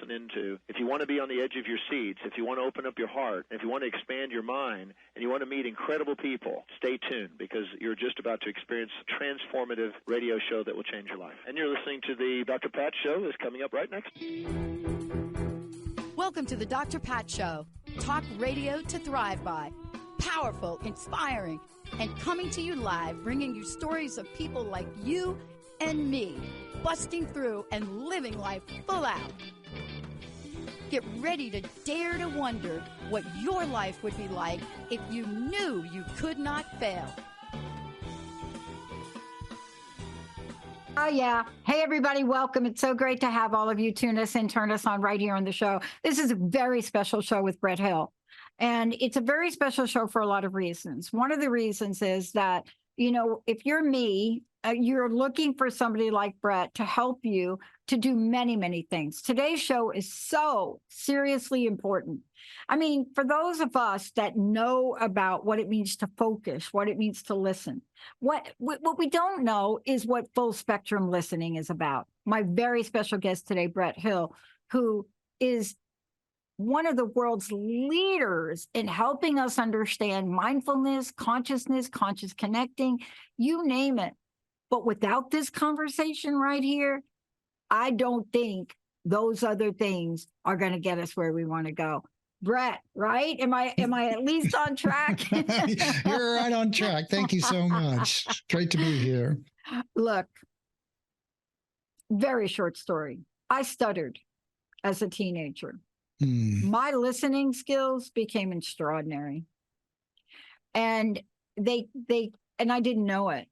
listen into. If you want to be on the edge of your seats, if you want to open up your heart, if you want to expand your mind, and you want to meet incredible people, stay tuned, because you're just about to experience a transformative radio show that will change your life. And you're listening to the Dr. Pat Show that's coming up right next. Welcome to the Dr. Pat Show. Talk radio to thrive by. Powerful, inspiring, and coming to you live, bringing you stories of people like you and me, busting through and living life full out. Get ready to dare to wonder what your life would be like if you knew you could not fail. Oh, yeah. Hey, everybody. Welcome. It's so great to have all of you tune us and turn us on right here on the show. This is a very special show with Brett Hill. And it's a very special show for a lot of reasons. One of the reasons is that, you know, if you're me, you're looking for somebody like Brett to help you to do many, many things. Today's show is so seriously important. I mean, for those of us that know about what it means to focus, what it means to listen, what we don't know is what full spectrum listening is about. My very special guest today, Brett Hill, who is one of the world's leaders in helping us understand mindfulness, consciousness, conscious connecting, you name it. But without this conversation right here, I don't think those other things are going to get us where we want to go. Brett, right? Am I at least on track? You're right on track. Thank you so much. Great to be here. Look, very short story. I stuttered as a teenager. My listening skills became extraordinary. And I didn't know it.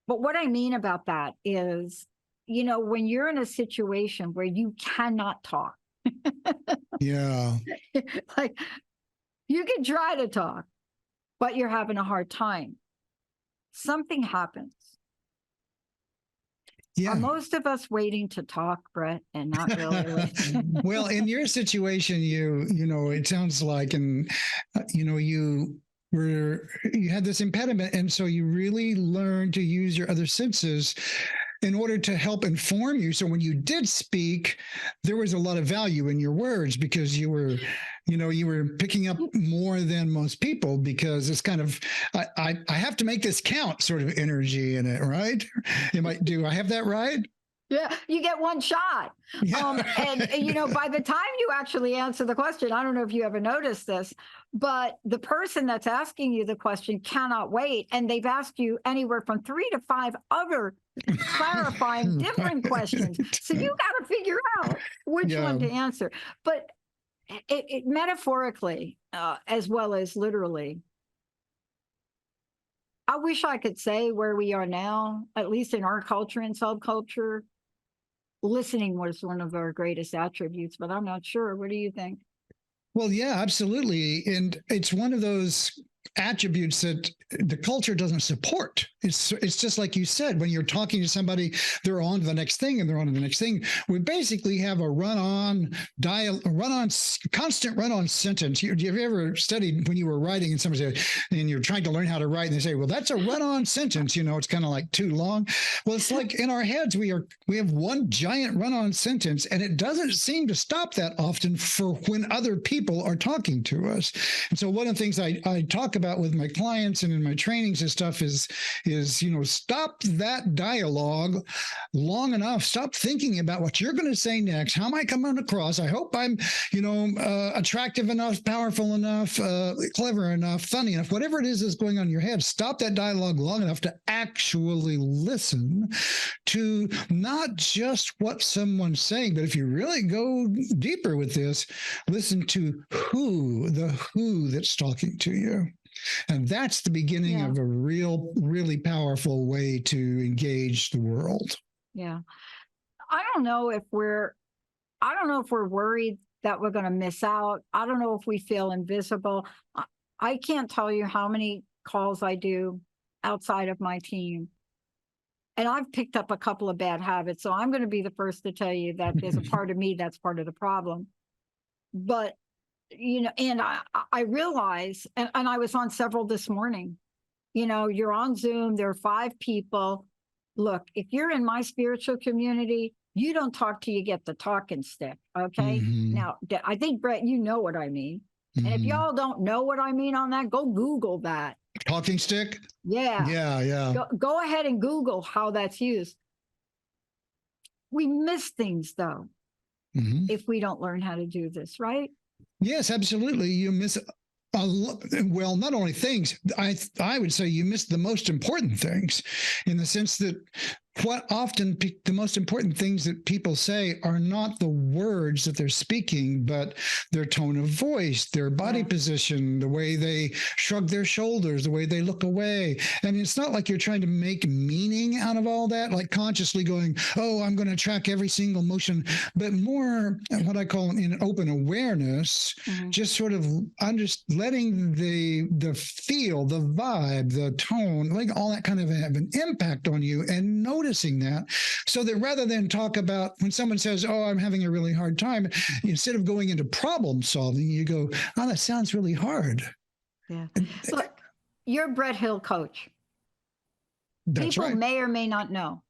But what I mean about that is, you know, when you're in a situation where you cannot talk. Yeah. Like, you can try to talk, but you're having a hard time. Something happens. Yeah. Are most of us waiting to talk, Brett, and not really? Well, in your situation, you know, it sounds like, and you know, you had this impediment, and so you really learned to use your other senses in order to help inform you. So when you did speak, there was a lot of value in your words because you were picking up more than most people, because it's kind of, I have to make this count sort of energy in it, right? Do I have that right? Yeah, you get one shot. Yeah. And, you know, by the time you actually answer the question, I don't know if you ever noticed this, but the person that's asking you the question cannot wait. And they've asked you anywhere from 3 to 5 other clarifying different questions. So you got to figure out which one to answer. But it metaphorically, as well as literally, I wish I could say where we are now, at least in our culture and subculture, listening was one of our greatest attributes, but I'm not sure. What do you think? Well, yeah, absolutely. And it's one of those attributes that the culture doesn't support. It's just like you said, when you're talking to somebody, they're on to the next thing and they're on to the next thing. We basically have a constant run-on sentence. Have you ever studied when you were writing and somebody said, and you're trying to learn how to write, and they say, well, that's a run-on sentence, you know, it's kind of like too long. Well, it's like in our heads, we have one giant run-on sentence, and it doesn't seem to stop that often for when other people are talking to us. And so one of the things I talk about with my clients and in my trainings and stuff is, you know, stop that dialogue long enough. Stop thinking about what you're going to say next. How am I coming across? I hope I'm, you know, attractive enough, powerful enough, clever enough, funny enough, whatever it is that's going on in your head. Stop that dialogue long enough to actually listen to not just what someone's saying, but if you really go deeper with this, listen to who that's talking to you. And that's the beginning of a really powerful way to engage the world. Yeah. I don't know if we're worried that we're going to miss out. I don't know if we feel invisible. I can't tell you how many calls I do outside of my team. And I've picked up a couple of bad habits. So I'm going to be the first to tell you that there's a part of me that's part of the problem. But you know, and I realize, and I was on several this morning, you know, you're on Zoom, there are 5 people. Look, if you're in my spiritual community, You don't talk till you get the talking stick. Okay. Mhm. Now, I think, Brett, you know what I mean. And if Mhm. y'all don't know what I mean on that, go Google that. Talking stick? Yeah. Yeah. Go ahead and Google how that's used. We miss things, though, if we don't learn how to do this, right? Yes, absolutely. You miss well, not only things, I would say you miss the most important things, in the sense that what often the most important things that people say are not the words that they're speaking, but their tone of voice, their body position, the way they shrug their shoulders, the way they look away. And it's not like you're trying to make meaning out of all that, like consciously going, oh, I'm going to track every single motion, but more what I call an open awareness, just sort of letting the feel, the vibe, the tone, like all that kind of have an impact on you, and noticing that, so that rather than talk about when someone says, oh, I'm having a really hard time, instead of going into problem solving, you go, oh, that sounds really hard. Yeah. Look, you're Brett Hill coach. That's People right. may or may not know.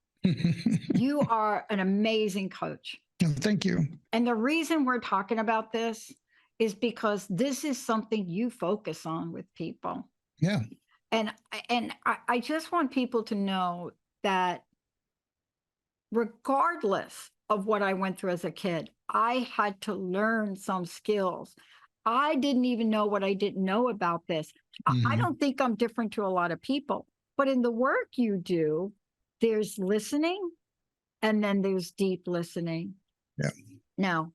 You are an amazing coach. Thank you. And the reason we're talking about this is because this is something you focus on with people. Yeah. And I just want people to know that regardless of what I went through as a kid, I had to learn some skills. I didn't even know what I didn't know about this. I don't think I'm different to a lot of people, but in the work you do, there's listening, and then there's deep listening. Yeah. Now,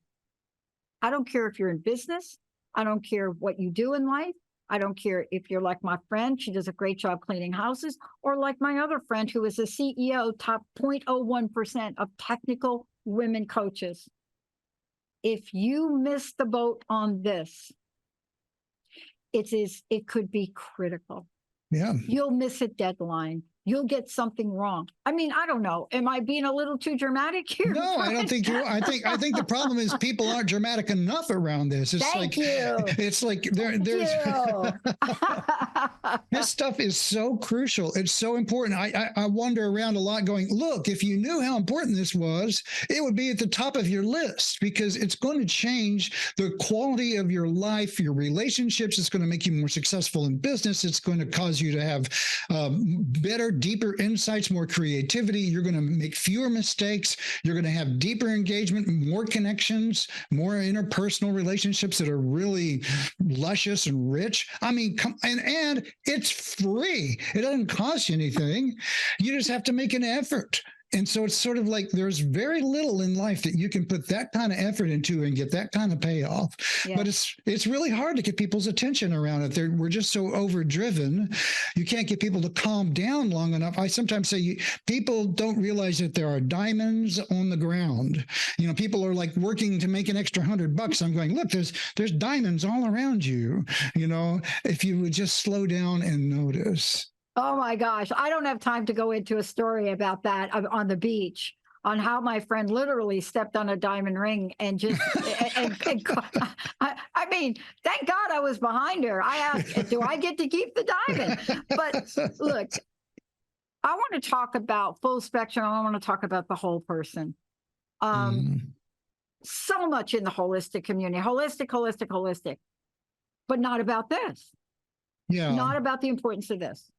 I don't care if you're in business. I don't care what you do in life. I don't care if you're like my friend, she does a great job cleaning houses, or like my other friend who is a CEO, top 0.01% of technical women coaches. If you miss the boat on this, it could be critical. Yeah. You'll miss a deadline. You'll get something wrong. I mean, I don't know. Am I being a little too dramatic here? No, I don't think you are. I think the problem is people aren't dramatic enough around this. It's Thank you. It's like there's this stuff is so crucial. It's so important. I wander around a lot going, look, if you knew how important this was, it would be at the top of your list, because it's going to change the quality of your life, your relationships. It's going to make you more successful in business. It's going to cause you to have better, deeper insights, more creativity. You're going to make fewer mistakes. You're going to have deeper engagement, more connections, more interpersonal relationships that are really luscious and rich. I mean, and it's free. It doesn't cost you anything. You just have to make an effort. And so it's sort of like there's very little in life that you can put that kind of effort into and get that kind of payoff. Yeah. But it's really hard to get people's attention around it. We're just so overdriven. You can't get people to calm down long enough. I sometimes say people don't realize that there are diamonds on the ground. You know, people are like working to make an extra $100. I'm going, look, there's diamonds all around you. You know, if you would just slow down and notice. Oh my gosh, I don't have time to go into a story about that on the beach, on how my friend literally stepped on a diamond ring and just, I mean, thank God I was behind her. I asked, do I get to keep the diamond? But look, I want to talk about full spectrum. I want to talk about the whole person. So much in the holistic community, holistic, but not about this. Yeah. Not about the importance of this.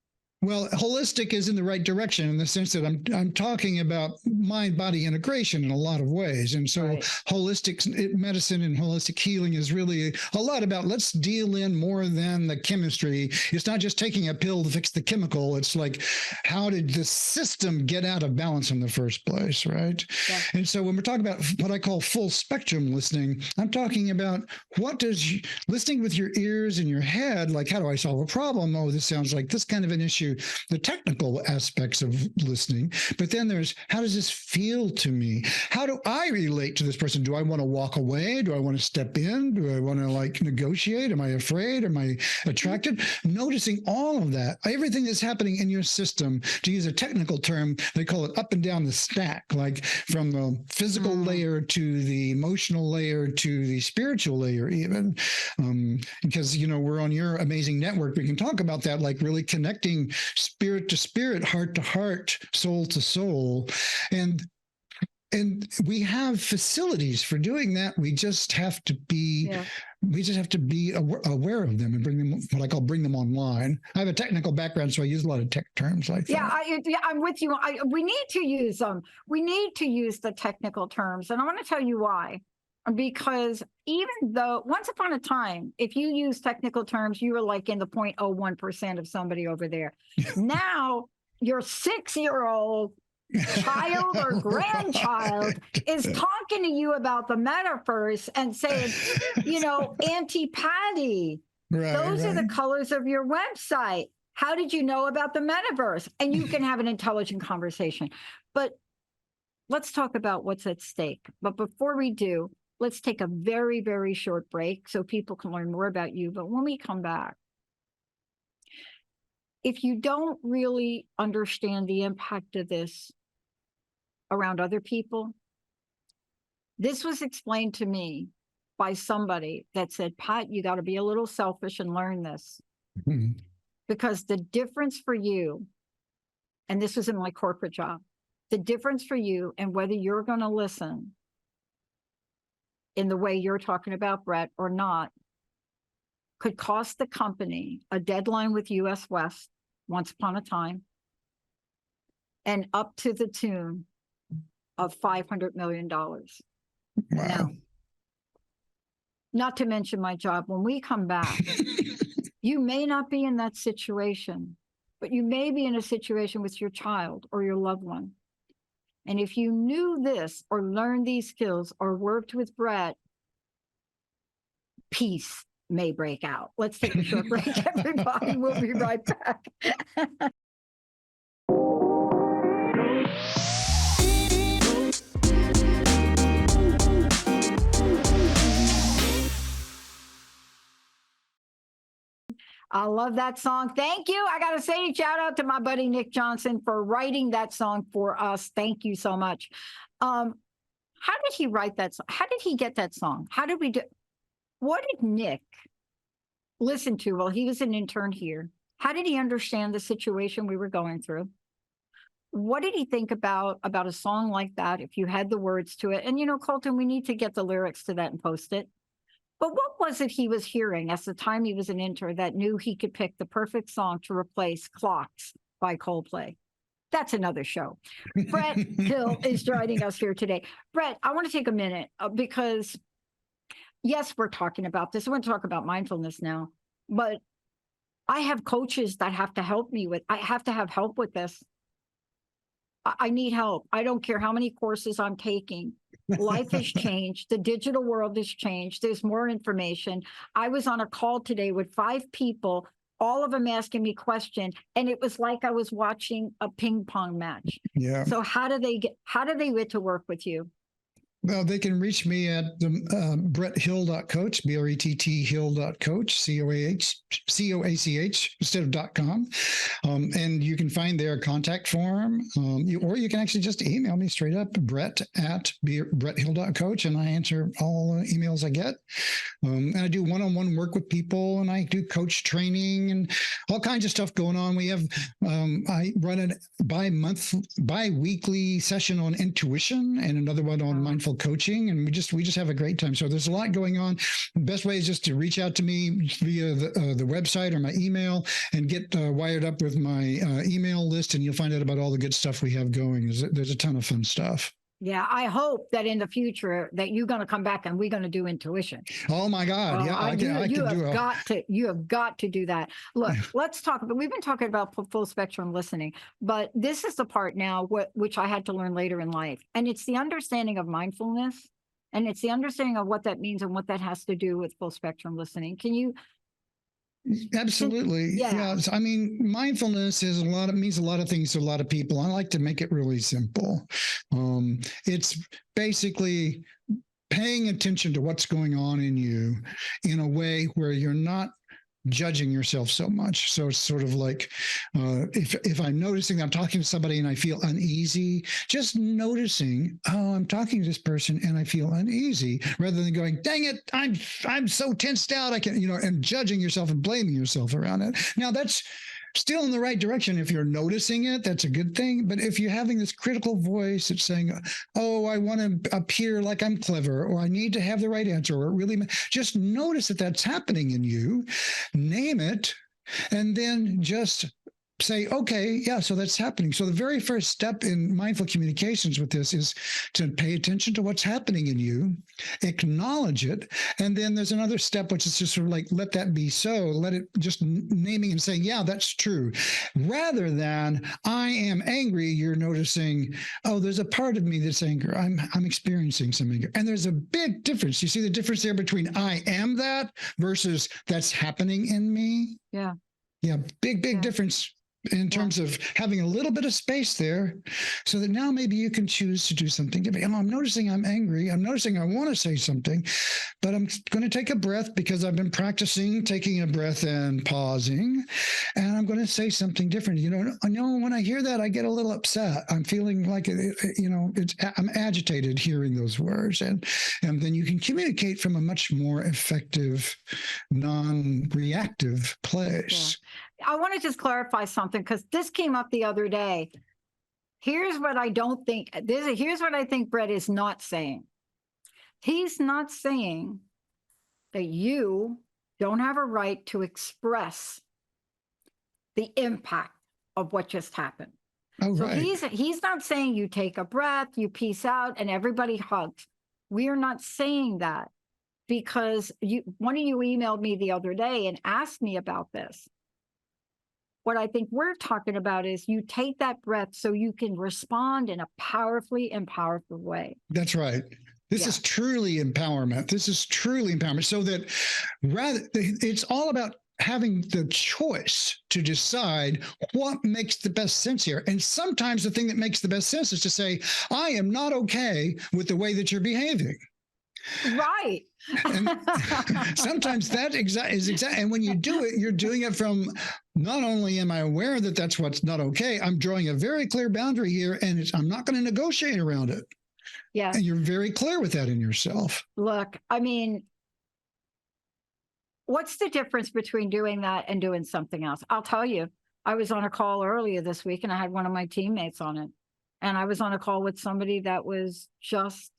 Well, holistic is in the right direction in the sense that I'm talking about mind-body integration in a lot of ways. And so holistic medicine and holistic healing is really a lot about let's deal in more than the chemistry. It's not just taking a pill to fix the chemical. It's like, how did the system get out of balance in the first place, right? Yeah. And so when we're talking about what I call full spectrum listening, I'm talking about listening with your ears and your head, like, how do I solve a problem? Oh, this sounds like this kind of an issue. The technical aspects of listening, but then there's, how does this feel to me? How do I relate to this person? Do I want to walk away? Do I want to step in? Do I want to like negotiate? Am I afraid? Am I attracted? Noticing all of that, everything that's happening in your system, to use a technical term, they call it up and down the stack, like from the physical layer to the emotional layer to the spiritual layer even. Because, you know, we're on your amazing network. We can talk about that, like really connecting spirit to spirit, heart to heart, soul to soul. And and we have facilities for doing that. We just have to be, aware of them and bring them, what I call bring them online. I have a technical background, so I use a lot of tech terms like that. I'm with you. We need to use them. We need to use the technical terms. And I want to tell you why. Because even though once upon a time, if you use technical terms, you were like in the 0.01% of somebody over there. Now your 6-year-old child or grandchild is talking to you about the metaverse and saying, Auntie Patty, those are the colors of your website. How did you know about the metaverse? And you can have an intelligent conversation. But let's talk about what's at stake. But before we do, let's take a very, very short break so people can learn more about you. But when we come back, if you don't really understand the impact of this around other people, this was explained to me by somebody that said, Pat, you got to be a little selfish and learn this. Mm-hmm. Because the difference for you, and this was in my corporate job, the difference for you and whether you're going to listen in the way you're talking about, Brett, or not, could cost the company a deadline with US West once upon a time, and up to the tune of $500 million. Wow. Now, not to mention my job. When we come back, you may not be in that situation, but you may be in a situation with your child or your loved one. And if you knew this or learned these skills or worked with Brett, peace may break out. Let's take a short break, everybody. We'll be right back. I love that song. Thank you. I got to say, shout out to my buddy Nick Johnson for writing that song for us. Thank you so much. How did he write that song? How did he get that song? How did we do? What did Nick listen to while he was an intern here? How did he understand the situation we were going through? What did he think about a song like that, if you had the words to it? And, Colton, we need to get the lyrics to that and post it. But what was it he was hearing at the time he was an intern that knew he could pick the perfect song to replace Clocks by Coldplay? That's another show. Brett Hill is joining us here today. Brett, I want to take a minute because, yes, we're talking about this. I want to talk about mindfulness now, but I have coaches that have to help me with, I have to have help with this. I need help. I don't care how many courses I'm taking. Life has changed. The digital world has changed. There's more information. I was on a call today with 5 people, all of them asking me questions, and it was like I was watching a ping pong match. Yeah. So how do they get to work with you? Well, they can reach me at the bretthill.coach, BRETT hill.coach, COACH instead of .com. And you can find their contact form, or you can actually just email me straight up, brett@bretthill.coach, and I answer all emails I get. And I do one-on-one work with people, and I do coach training and all kinds of stuff going on. We have, I run a bi-weekly session on intuition and another one on mindful coaching, and we just have a great time. So there's a lot going on. The best way is just to reach out to me via the website or my email and get wired up with my email list, and you'll find out about all the good stuff we have going. There's a ton of fun stuff. Yeah, I hope that in the future that you're going to come back and we're going to do intuition. Oh my God! You have got to do that. Look, let's talk about. We've been talking about full spectrum listening, but this is the part now which I had to learn later in life, and it's the understanding of mindfulness, and it's the understanding of what that means and what that has to do with full spectrum listening. Can you? Absolutely. Yeah. I mean, mindfulness means a lot of things to a lot of people. I like to make it really simple. It's basically paying attention to what's going on in you in a way where you're not judging yourself so much. So it's sort of like if I'm noticing that I'm talking to somebody and I feel uneasy, just noticing, oh, I'm talking to this person and I feel uneasy, rather than going, dang it, I'm so tensed out, I can't, and judging yourself and blaming yourself around it. Now that's still in the right direction. If you're noticing it, that's a good thing. But if you're having this critical voice that's saying, oh, I want to appear like I'm clever, or I need to have the right answer, or really, just notice that that's happening in you, name it, and then just say, okay, yeah, so that's happening. So the very first step in mindful communications with this is to pay attention to what's happening in you, acknowledge it, and then there's another step, which is just sort of like, let that be so, let it just naming and saying, yeah, that's true. Rather than, I am angry, you're noticing, oh, there's a part of me that's anger. I'm experiencing some anger. And there's a big difference. You see the difference there between I am that versus that's happening in me? Yeah. Yeah, big difference in terms of having a little bit of space there, so that now maybe you can choose to do something different. I'm noticing I'm angry. I'm noticing I want to say something, but I'm going to take a breath because I've been practicing taking a breath and pausing, and I'm going to say something different. I know when I hear that, I get a little upset. I'm feeling like, I'm agitated hearing those words, and then you can communicate from a much more effective, non-reactive place. Yeah. I want to just clarify something, because this came up the other day. Here's what I think Brett is not saying. He's not saying that you don't have a right to express the impact of what just happened. Oh, so right. He's not saying you take a breath, you peace out, and everybody hugs. We are not saying that, because one of you emailed me the other day and asked me about this. What I think we're talking about is you take that breath so you can respond in a powerfully and powerful way. That's right. This is truly empowerment. So that it's all about having the choice to decide what makes the best sense here. And sometimes the thing that makes the best sense is to say, I am not okay with the way that you're behaving. Right. And sometimes that is exact. And when you do it, you're doing it from, not only am I aware that that's what's not okay, I'm drawing a very clear boundary here, and I'm not going to negotiate around it. Yeah. And you're very clear with that in yourself. Look, I mean, what's the difference between doing that and doing something else? I'll tell you, I was on a call earlier this week, and I had one of my teammates on it. And I was on a call with somebody that was just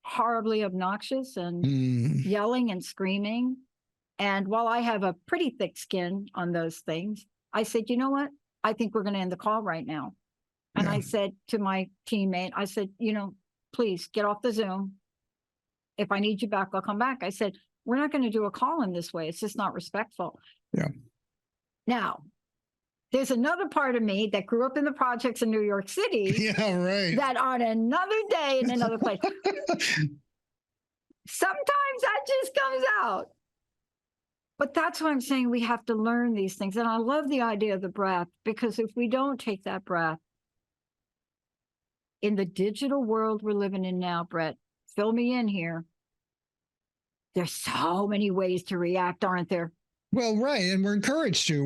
horribly obnoxious and yelling and screaming. And while I have a pretty thick skin on those things, I said, you know what? I think we're going to end the call right now. And I said to my teammate, I said, please get off the Zoom. If I need you back, I'll come back. I said, we're not going to do a call in this way. It's just not respectful. Yeah. Now, there's another part of me that grew up in the projects in New York City. Yeah, right. That on another day in another place, sometimes that just comes out. But that's why I'm saying we have to learn these things. And I love the idea of the breath, because if we don't take that breath, in the digital world we're living in now, Brett, fill me in here. There's so many ways to react, aren't there? Well, right. And we're encouraged to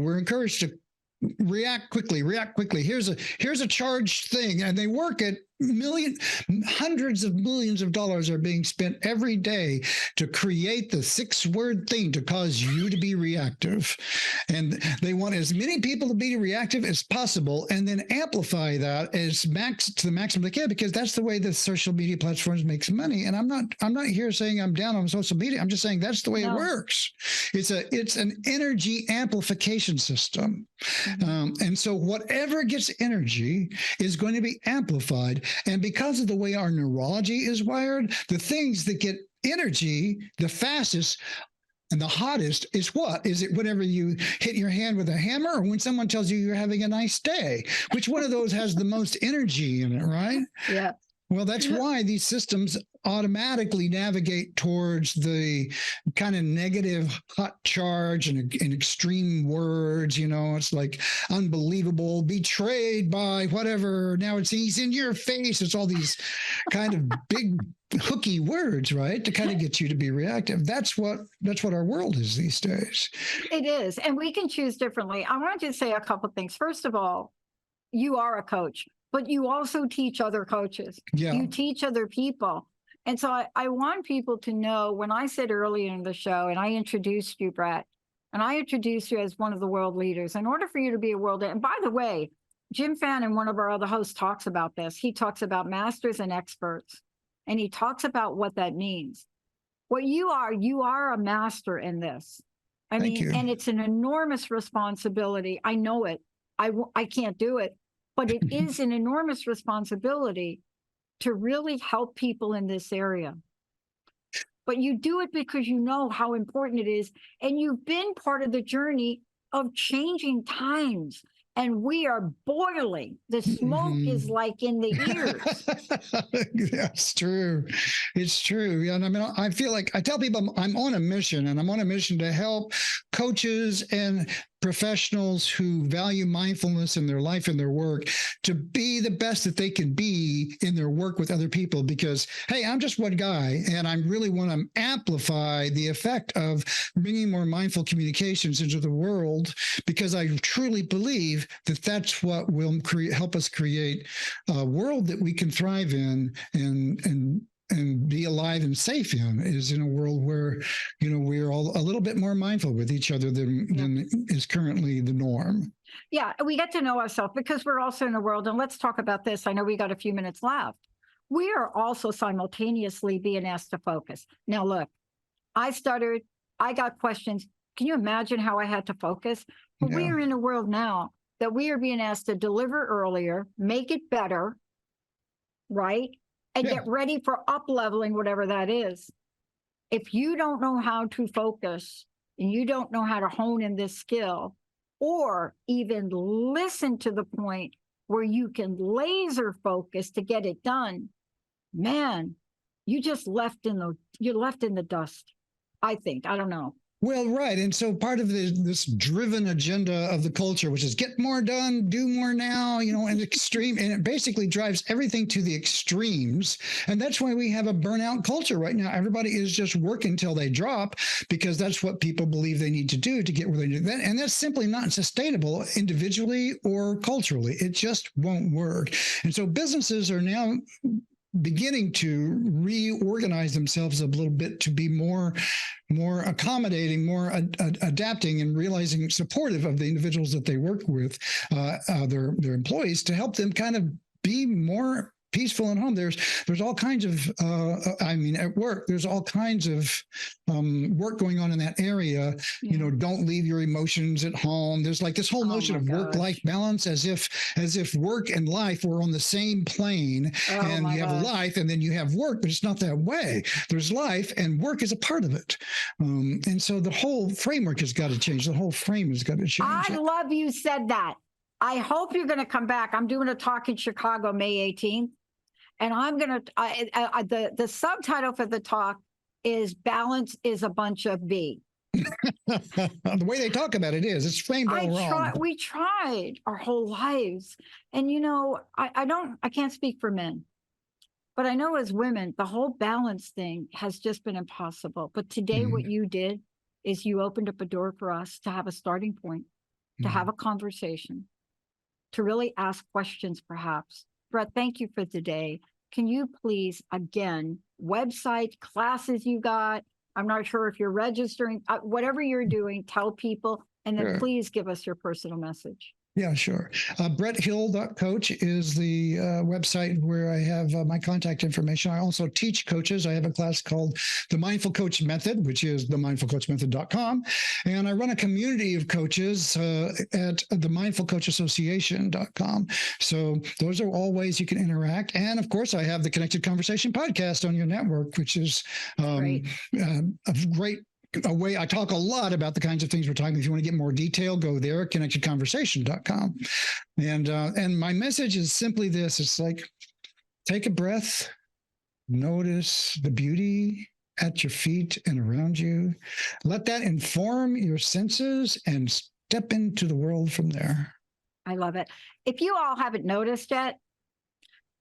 react quickly. Here's a charged thing, and they work at hundreds of millions of dollars are being spent every day to create the 6-word thing to cause you to be reactive. And they want as many people to be reactive as possible, and then amplify that to the maximum they can, because that's the way the social media platforms makes money. And I'm not here saying I'm down on social media. I'm just saying that's the way it works. It's an energy amplification system. And so whatever gets energy is going to be amplified. And because of the way our neurology is wired, the things that get energy the fastest and the hottest is what? Is it whenever you hit your hand with a hammer, or when someone tells you you're having a nice day? Which one of those has the most energy in it, right? Yeah. Well, that's why these systems automatically navigate towards the kind of negative hot charge and extreme words. It's like unbelievable, betrayed by whatever. Now he's in your face. It's all these kind of big hooky words, right? To kind of get you to be reactive. That's what our world is these days. It is. And we can choose differently. I want to say a couple of things. First of all, you are a coach, but you also teach other coaches. Yeah. You teach other people. And so I want people to know, when I said earlier in the show, and I introduced you, Brett, and I introduce you as one of the world leaders. In order for you to be a world, and by the way, Jim Fannin, one of our other hosts, talks about this. He talks about masters and experts, and he talks about what that means. What you are a master in this. Thank you. And it's an enormous responsibility. I know it. I can't do it, but it is an enormous responsibility to really help people in this area. But you do it because you know how important it is, and you've been part of the journey of changing times. And we are boiling. The smoke is like in the ears. That's true. It's true. And I mean, I feel like I tell people I'm on a mission, and I'm on a mission to help coaches and professionals who value mindfulness in their life and their work to be the best that they can be in their work with other people. Because, hey, I'm just one guy, and I really want to amplify the effect of bringing more mindful communications into the world, because I truly believe that that's what will help us create a world that we can thrive in and be alive and safe in, is in a world where, we're all a little bit more mindful with each other than is currently the norm. Yeah, we get to know ourselves because we're also in a world, and let's talk about this. I know we got a few minutes left. We are also simultaneously being asked to focus. Now, look, I stuttered. I got questions. Can you imagine how I had to focus? But we are in a world now that we are being asked to deliver earlier, make it better, right? And get ready for up-leveling, whatever that is. If you don't know how to focus, and you don't know how to hone in this skill, or even listen to the point where you can laser focus to get it done, man, you're left in the dust, I think. I don't know. Well, right. And so part of this driven agenda of the culture, which is get more done, do more now, and extreme, and it basically drives everything to the extremes. And that's why we have a burnout culture right now. Everybody is just working till they drop, because that's what people believe they need to do to get where they need. And that's simply not sustainable individually or culturally. It just won't work. And so businesses are now beginning to reorganize themselves a little bit to be more accommodating, more adapting, and realizing supportive of the individuals that they work with, their employees, to help them kind of be more peaceful at home. There's all kinds of, at work, there's all kinds of work going on in that area. Don't leave your emotions at home. There's like this whole notion of work-life balance, as if work and life were on the same plane, and you have a life and then you have work, but it's not that way. There's life, and work is a part of it. And so the whole framework has got to change. The whole frame has got to change. I love you said that. I hope you're going to come back. I'm doing a talk in Chicago, May 18th. And I'm going to, the subtitle for the talk is Balance is a Bunch of B. The way they talk about it is, it's framed all wrong. We tried our whole lives. And, I can't speak for men, but I know as women, the whole balance thing has just been impossible. But today, what you did is you opened up a door for us to have a starting point, to have a conversation, to really ask questions, perhaps. Brett, thank you for today. Can you please, again, website, classes you got? I'm not sure if you're registering, whatever you're doing, tell people, and then please give us your personal message. Yeah, sure. BrettHill.coach is the website where I have my contact information. I also teach coaches. I have a class called The Mindful Coach Method, which is themindfulcoachmethod.com. And I run a community of coaches at the mindfulcoachassociation.com. So those are all ways you can interact. And of course, I have the Connected Conversation podcast on your network, which is a great way. I talk a lot about the kinds of things we're talking about. If you want to get more detail, go there, connectedconversation.com. And my message is simply this. It's like, take a breath, notice the beauty at your feet and around you. Let that inform your senses and step into the world from there. I love it. If you all haven't noticed yet,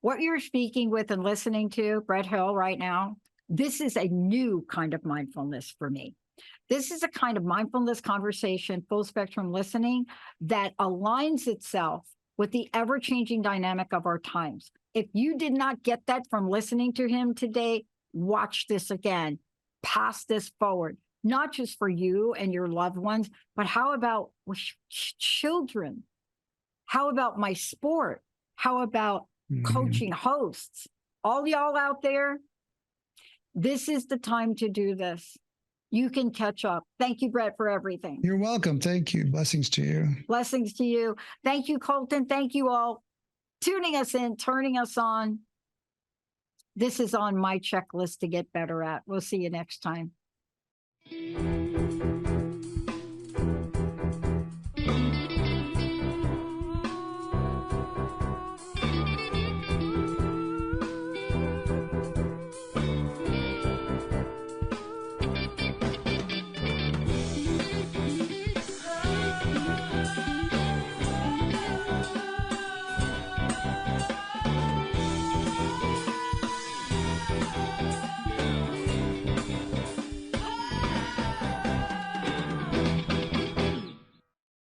what you're speaking with and listening to, Brett Hill, right now, this is a new kind of mindfulness for me. This is a kind of mindfulness conversation, full spectrum listening that aligns itself with the ever-changing dynamic of our times. If you did not get that from listening to him today, watch this again, pass this forward. not just for you and your loved ones, but how about with children? How about my sport? How about coaching hosts? All y'all out there, this is the time to do this. You can catch up. Thank you, Brett, for everything. You're welcome. Thank you. Blessings to you. Blessings to you. Thank you, Colton. Thank you all tuning us in, turning us on. This is on my checklist to get better at. We'll see you next time.